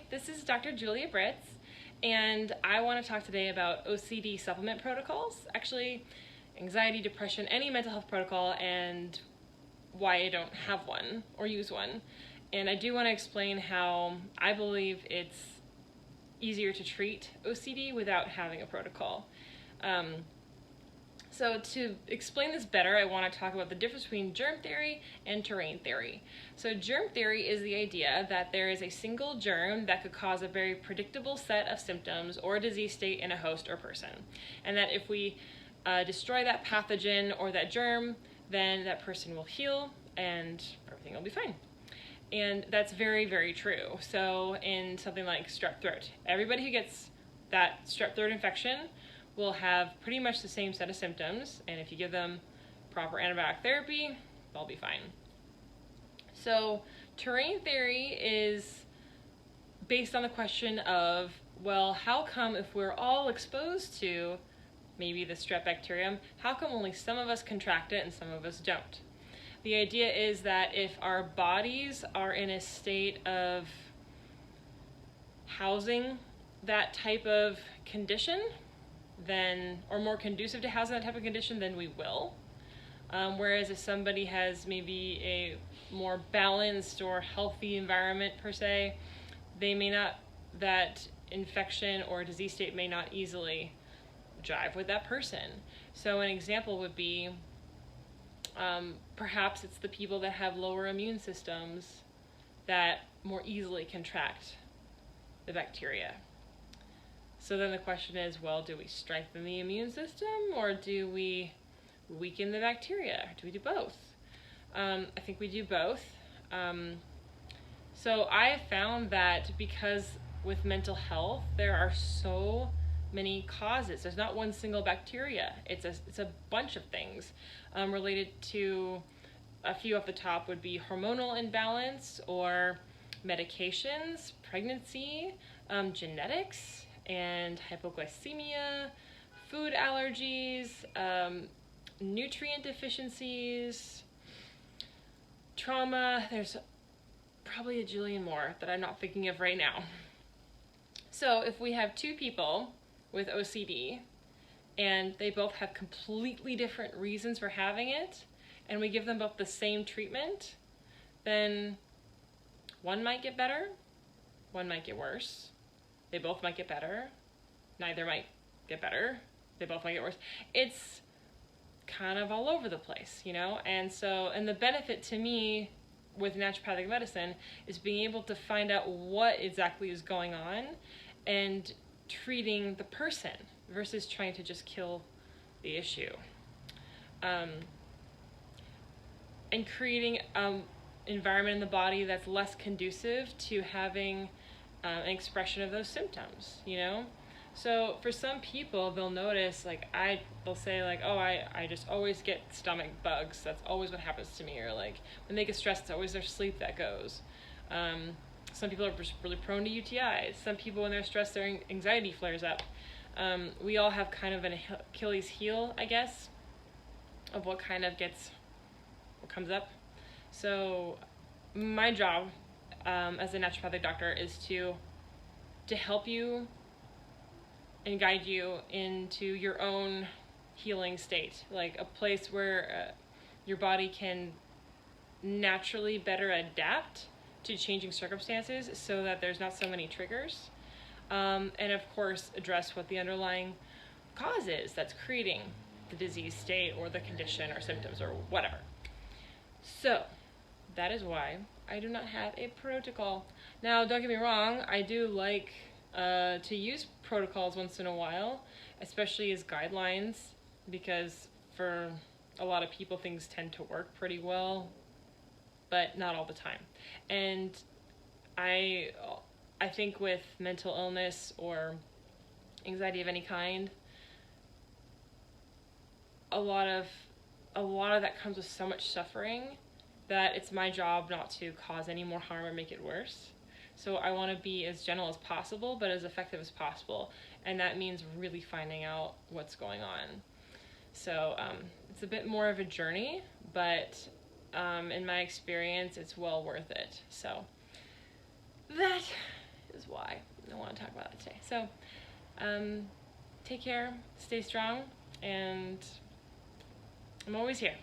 this is Dr. Julia Britz, and I want to talk today about OCD supplement protocols, actually anxiety, depression, any mental health protocol, and why I don't have one or use one. And I do want to explain how I believe it's easier to treat OCD without having a protocol. So to explain this better, I want to talk about the difference between germ theory and terrain theory. So germ theory is the idea that there is a single germ that could cause a very predictable set of symptoms or a disease state in a host or person. And that if we destroy that pathogen or that germ, then that person will heal and everything will be fine. And that's very, very true. So in something like strep throat, everybody who gets that strep throat infection will have pretty much the same set of symptoms, and if you give them proper antibiotic therapy, they'll be fine. So terrain theory is based on the question of, well, how come if we're all exposed to maybe the strep bacterium, how come only some of us contract it and some of us don't? The idea is that if our bodies are in a state of housing that type of condition, then, or more conducive to housing that type of condition, then we will. Whereas if somebody has maybe a more balanced or healthy environment per se, they may not, that infection or disease state may not easily jive with that person. So an example would be, perhaps it's the people that have lower immune systems that more easily contract the bacteria. So then the question is, well, do we strengthen the immune system or do we weaken the bacteria? Do we do both? I think we do both. So I have found that because with mental health, there are so many causes. There's not one single bacteria. It's a bunch of things related to, a few off the top would be hormonal imbalance or medications, pregnancy, genetics, and hypoglycemia, food allergies, nutrient deficiencies, trauma. There's probably a jillion more that I'm not thinking of right now. So if we have two people with OCD and they both have completely different reasons for having it, and we give them both the same treatment, then one might get better, one might get worse. They both might get better. Neither might get better. They both might get worse. It's kind of all over the place, you know? And the benefit to me with naturopathic medicine is being able to find out what exactly is going on and treating the person versus trying to just kill the issue. And creating an environment in the body that's less conducive to having an expression of those symptoms, you know? So for some people, they'll notice, they'll say oh, I just always get stomach bugs. That's always what happens to me. Or when they get stressed, it's always their sleep that goes. Some people are just really prone to UTIs. Some people, when they're stressed, their anxiety flares up. We all have kind of an Achilles heel, I guess, of what comes up. So my job as a naturopathic doctor is to help you and guide you into your own healing state, like a place where your body can naturally better adapt to changing circumstances so that there's not so many triggers, and of course address what the underlying cause is that's creating the disease state or the condition or symptoms or whatever. So that is why I do not have a protocol. Now, don't get me wrong, I do like to use protocols once in a while, especially as guidelines, because for a lot of people things tend to work pretty well, but not all the time. And I think with mental illness or anxiety of any kind, a lot of that comes with so much suffering that it's my job not to cause any more harm or make it worse. So I want to be as gentle as possible, but as effective as possible. And that means really finding out what's going on. So it's a bit more of a journey, but in my experience, it's well worth it. So that is why. about it today. So, take care, stay strong, and I'm always here.